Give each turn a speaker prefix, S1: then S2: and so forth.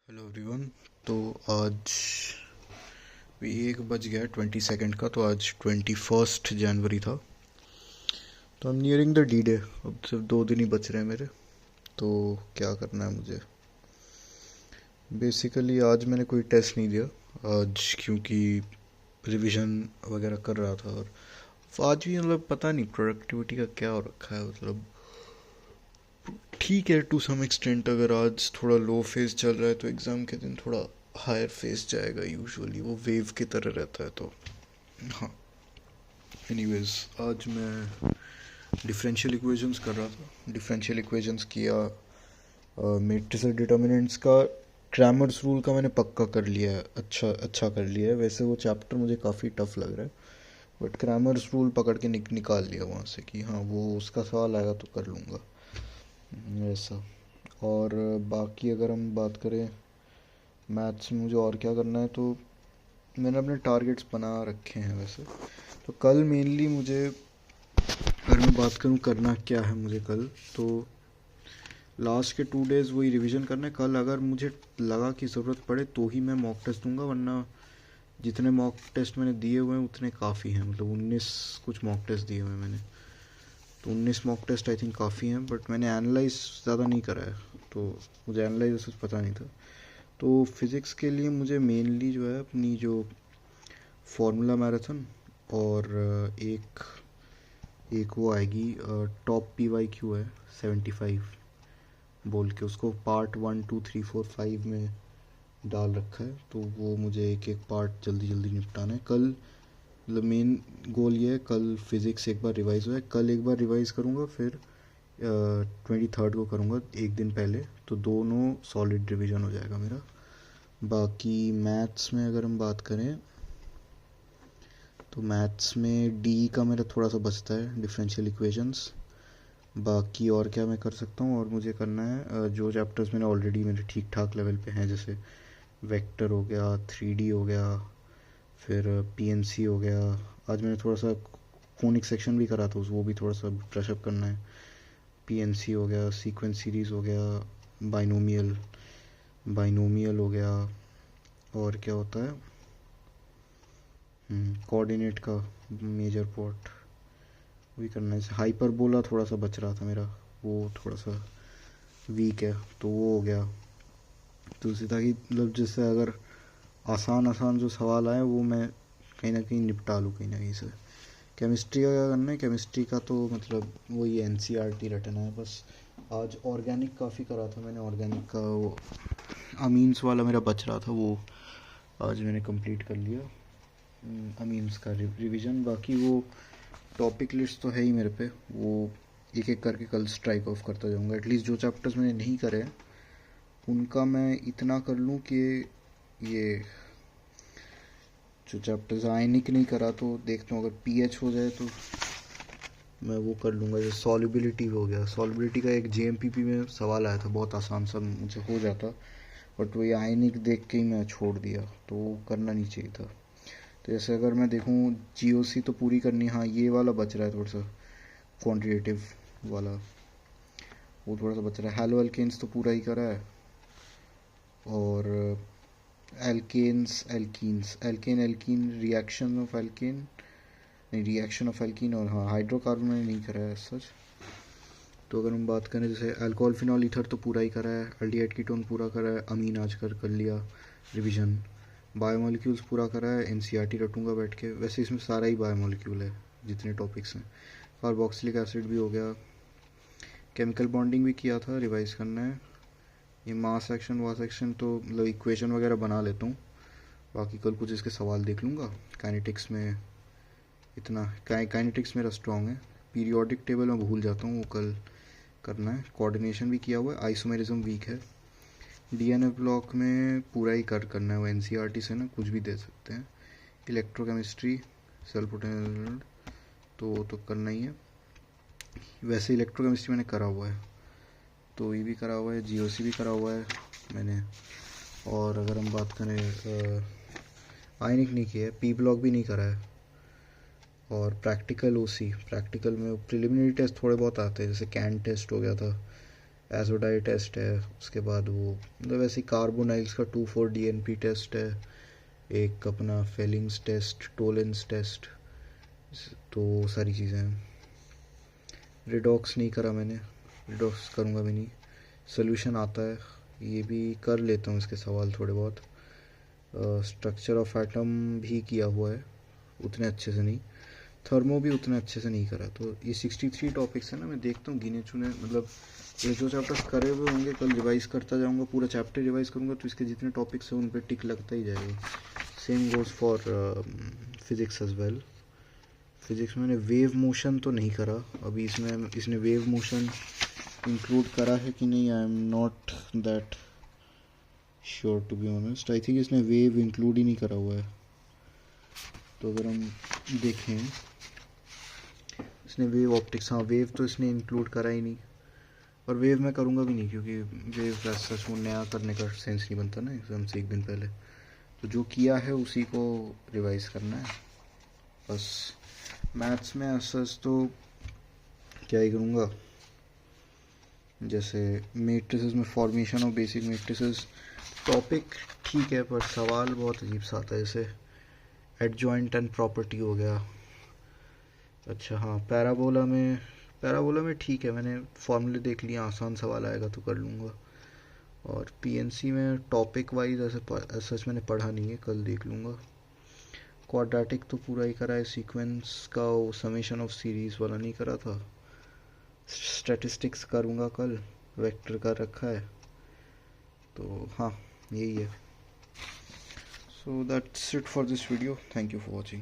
S1: Hello everyone. तो आज भी 1 बज गया 22 का। तो आज 21 जनवरी था। तो I'm nearing the D day. अब सिर्फ 2 दिन ही बच रहे हैं मेरे। तो क्या करना है मुझे? बेसिकली आज मैंने कोई टेस्ट नहीं दिया आज, क्योंकि रिवीजन वगैरह कर रहा था। और आज भी मतलब पता नहीं प्रोडक्टिविटी का क्या हो रखा है। मतलब ठीक है टू सम एक्सटेंट। अगर आज थोड़ा लो फेज चल रहा है तो एग्ज़ाम के दिन थोड़ा हायर फेज जाएगा। यूजुअली वो वेव की तरह रहता है। तो हाँ, एनीवेज आज मैं डिफरेंशियल इक्वेशंस कर रहा था। डिफरेंशियल इक्वेशंस किया, मैट्रिक्स और डिटर्मिनेंट्स का क्रैमर्स रूल का मैंने पक्का कर लिया है। अच्छा अच्छा कर लिया है। वैसे वो चैप्टर मुझे काफ़ी टफ लग रहा है, बट क्रैमर्स रूल पकड़ के निकाल लिया वहाँ से कि हाँ वो उसका सवाल आएगा तो कर लूँगा ऐसा। और बाकी अगर हम बात करें मैथ्स में मुझे और क्या करना है, तो मैंने अपने टारगेट्स बना रखे हैं वैसे। तो कल मेनली मुझे, अगर मैं बात करूँ करना क्या है मुझे कल, तो लास्ट के 2 डेज़ वही रिवीजन करना है। कल अगर मुझे लगा कि ज़रूरत पड़े तो ही मैं मॉक टेस्ट दूंगा, वरना जितने मॉक टेस्ट मैंने दिए हुए हैं उतने काफ़ी हैं। मतलब 19 कुछ मॉक टेस्ट दिए हुए हैं मैंने। तो 19 मॉक टेस्ट आई थिंक काफ़ी हैं, बट मैंने एनालाइज ज़्यादा नहीं करा है, तो मुझे एनालाइज कुछ पता नहीं था। तो फिज़िक्स के लिए मुझे मेनली जो है अपनी जो फार्मूला मैराथन और एक एक वो आएगी टॉप PYQ है 75 बोल के, उसको पार्ट 1 2 3 4 5 में डाल रखा है। तो वो मुझे एक एक पार्ट जल्दी जल्दी निपटाना है कल। मतलब मेन गोल ये है कल फिज़िक्स एक बार रिवाइज हुआ है। कल एक बार रिवाइज करूँगा, फिर 23rd को करूँगा एक दिन पहले। तो दोनों सॉलिड रिवीजन हो जाएगा मेरा। बाकी मैथ्स में अगर हम बात करें तो मैथ्स में डी का मेरा थोड़ा सा बचता है, डिफरेंशियल इक्वेशंस। बाकी और क्या मैं कर सकता हूँ, और मुझे करना है जो चैप्टर्स मैंने ऑलरेडी मेरे ठीक ठाक लेवल पे हैं, जैसे वेक्टर हो गया, 3D हो गया, फिर PNC हो गया। आज मैंने थोड़ा सा कोनिक सेक्शन भी करा था, वो भी थोड़ा सा ब्रशअप करना है। PNC हो गया, सीक्वेंस सीरीज हो गया, बाइनोमियल बाइनोमियल हो गया, और क्या होता है कोऑर्डिनेट का मेजर पार्ट वही करना है। हाइपरबोला थोड़ा सा बच रहा था मेरा, वो थोड़ा सा वीक है, तो वो हो गया। तो सीधा कि मतलब जिससे अगर आसान आसान जो सवाल आए वो मैं कहीं ना कहीं निपटा लूँ कहीं ना कहीं से। केमिस्ट्री का क्या करना है? केमिस्ट्री का तो मतलब वही NCERT रटना है बस। आज ऑर्गेनिक काफ़ी करा था मैंने। ऑर्गेनिक का वो अमीन्स वाला मेरा बच रहा था, वो आज मैंने कंप्लीट कर लिया। अमीन्स का रिवीजन। बाकी वो टॉपिक लिस्ट तो है ही मेरे पे, वो एक एक करके कल स्ट्राइक ऑफ करता जाऊँगा। एटलीस्ट जो चैप्टर्स मैंने नहीं करे हैं उनका मैं इतना कर लूँ कि ये जो चैप्टर्स आयनिक नहीं करा तो देखता हूँ, अगर PH हो जाए तो मैं वो कर लूँगा। जैसे सॉल्युबिलिटी हो गया, सॉल्युबिलिटी का एक JMPP में सवाल आया था, बहुत आसान सा मुझे हो जाता, बट वो ये आयनिक देख के ही मैं छोड़ दिया, तो वो करना नहीं चाहिए था। तो जैसे अगर मैं देखूँ GOC तो पूरी करनी, हाँ ये वाला बच रहा है थोड़ा सा, क्वान्टिटेटिव वाला वो थोड़ा सा बच रहा है। हैलो एल्केन्स तो पूरा ही करा है, और alkanes alkenes alkane alkene reaction of alkane, नहीं रिएक्शन ऑफ एल्कीन, और हाँ हाइड्रोकार्बन मैंने नहीं करा है सच। तो अगर हम बात करें जैसे अल्कोहल फिनॉल ईथर तो पूरा ही करा है, अल्डिहाइड कीटोन पूरा करा है, अमीन आज कर लिया रिवीजन, बायोमोलिक्यूल्स पूरा करा है। NCERT रटूंगा बैठ के। वैसे इसमें सारा ही बायोमोलिक्यूल है जितने टॉपिक्स हैं। कार्बोक्सिलिक एसिड भी हो गया, केमिकल बॉन्डिंग भी किया था, रिवाइज करना है। ये मास एक्शन वास एक्शन तो मतलब इक्वेशन वगैरह बना लेता हूँ। बाकी कल कुछ इसके सवाल देख लूँगा। काइनेटिक्स में इतना काइनेटिक्स मेरा स्ट्रॉन्ग है। पीरियोडिक टेबल में भूल जाता हूँ, वो कल करना है। कोऑर्डिनेशन भी किया हुआ है, आइसोमेरिज्म वीक है। DNF ब्लॉक में पूरा ही करना है, वो NCERT से ना कुछ भी दे सकते हैं। इलेक्ट्रोकेमिस्ट्री सेल पोटेंशियल तो करना ही है। वैसे इलेक्ट्रोकेमिस्ट्री मैंने करा हुआ है, तो ये भी करा हुआ है, GOC भी करा हुआ है मैंने। और अगर हम बात करें आयनिक नहीं किया है, P ब्लॉक भी नहीं करा है। और प्रैक्टिकल OC, प्रैक्टिकल में प्रिलिमिनरी टेस्ट थोड़े बहुत आते हैं, जैसे कैन टेस्ट हो गया था, एजोडाई टेस्ट है, उसके बाद वो मतलब वैसे कार्बोनाइल्स का 2,4-DNP टेस्ट है, एक अपना फेलिंग्स टेस्ट, टोलेंस टेस्ट, तो सारी चीज़ें हैं। रिडॉक्स नहीं करा मैंने, रिडॉक्स करूँगा भी नहीं। सोल्यूशन आता है, ये भी कर लेता हूँ इसके सवाल थोड़े बहुत। स्ट्रक्चर ऑफ एटम भी किया हुआ है, उतने अच्छे से नहीं। थर्मो भी उतने अच्छे से नहीं करा। तो ये 63 टॉपिक्स है ना, मैं देखता हूँ गिने चुने, मतलब ये जो चैप्टर्स करे हुए होंगे कल रिवाइज करता जाऊँगा, पूरा चैप्टर रिवाइज करूँगा तो इसके जितने टॉपिक्स हैं उन पर टिक लगता ही जाएगा। Same goes for physics as well. Physics में मैंने वेव मोशन तो नहीं करा अभी, इसने वेव मोशन इंक्लूड करा है कि नहीं, I am not that sure to be honest. I think इसने वेव इंक्लूड ही नहीं करा हुआ है। तो अगर हम देखें, इसने वेव ऑप्टिक्स, हाँ वेव तो इसने इंक्लूड करा ही नहीं, और वेव मैं करूँगा भी नहीं क्योंकि वेव सच वो नया करने का सेंस नहीं बनता ना एग्ज़ाम से एक दिन पहले। तो जो किया है उसी को रिवाइज करना है बस। मैथ्स में सच तो क्या ही करूँगा, जैसे मेट्रिसेस में formation of basic matrices topic ठीक है, पर सवाल बहुत अजीब सा आता है, जैसे एडजॉइंट एंड प्रॉपर्टी हो गया। अच्छा हाँ, पैराबोला में ठीक है, मैंने फॉर्मूले देख लिया, आसान सवाल आएगा तो कर लूँगा। और पीएनसी में टॉपिक वाइज ऐसे सच मैंने पढ़ा नहीं है, कल देख लूँगा। क्वाड्रेटिक तो पूरा ही करा है, सीक्वेंस का वो समेशन ऑफ सीरीज़ वाला नहीं करा था। स्टैटिस्टिक्स करूँगा कल, वेक्टर का रखा है, तो हाँ यही है। So that's it for this video, thank you for watching.